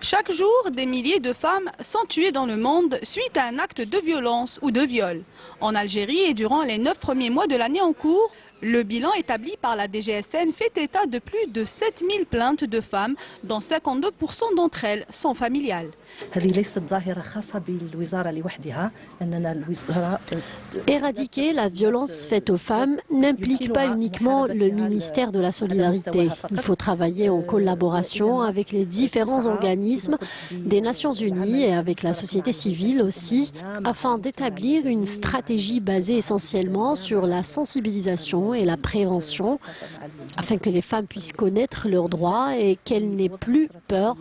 Chaque jour, des milliers de femmes sont tuées dans le monde suite à un acte de violence ou de viol. En Algérie et durant les 9 premiers mois de l'année en cours, le bilan établi par la DGSN fait état de plus de 7000 plaintes de femmes, dont 52% d'entre elles sont familiales. Éradiquer la violence faite aux femmes n'implique pas uniquement le ministère de la Solidarité. Il faut travailler en collaboration avec les différents organismes des Nations Unies et avec la société civile aussi, afin d'établir une stratégie basée essentiellement sur la sensibilisation et la prévention, afin que les femmes puissent connaître leurs droits et qu'elles n'aient plus peur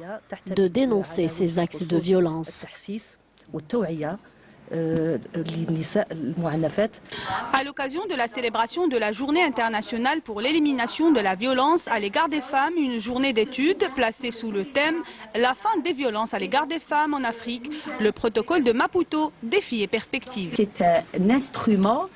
de dénoncer ces actes de violence. À l'occasion de la célébration de la Journée internationale pour l'élimination de la violence à l'égard des femmes, une journée d'études placée sous le thème « La fin des violences à l'égard des femmes en Afrique, le protocole de Maputo, défis et perspectives ». C'est un instrument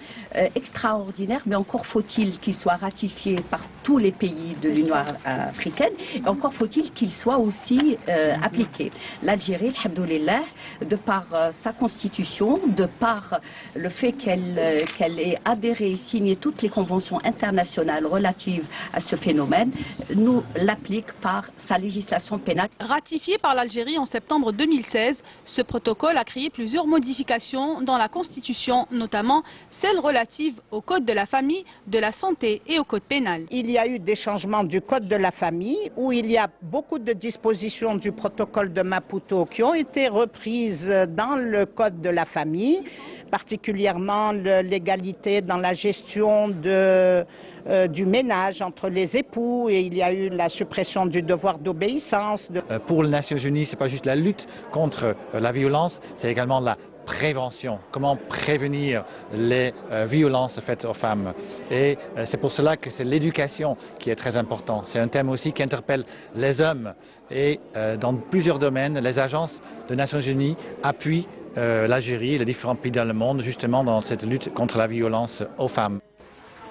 extraordinaire, mais encore faut-il qu'il soit ratifié par tous les pays de l'Union africaine, et encore faut-il qu'il soit aussi appliqué. L'Algérie, alhamdoulilah, de par sa constitution, de par le fait qu'elle ait adhéré et signé toutes les conventions internationales relatives à ce phénomène, nous l'applique par sa législation pénale. Ratifié par l'Algérie en septembre 2016, ce protocole a créé plusieurs modifications dans la Constitution, notamment celles relatives au Code de la famille, de la santé et au Code pénal. Il y a eu des changements du Code de la famille où il y a beaucoup de dispositions du protocole de Maputo qui ont été reprises dans le Code de la famille, particulièrement l'égalité dans la gestion du ménage entre les époux, et il y a eu la suppression du devoir d'obéissance. Pour les Nations Unies, ce n'est pas juste la lutte contre la violence, c'est également la prévention, comment prévenir les violences faites aux femmes. Et c'est pour cela que c'est l'éducation qui est très important. C'est un thème aussi qui interpelle les hommes. Et dans plusieurs domaines, les agences des Nations Unies appuient l'Algérie et les différents pays dans le monde justement dans cette lutte contre la violence aux femmes.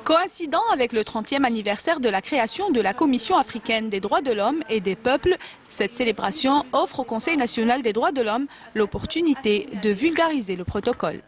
Coïncidant avec le 30e anniversaire de la création de la Commission africaine des droits de l'homme et des peuples, cette célébration offre au Conseil national des droits de l'homme l'opportunité de vulgariser le protocole.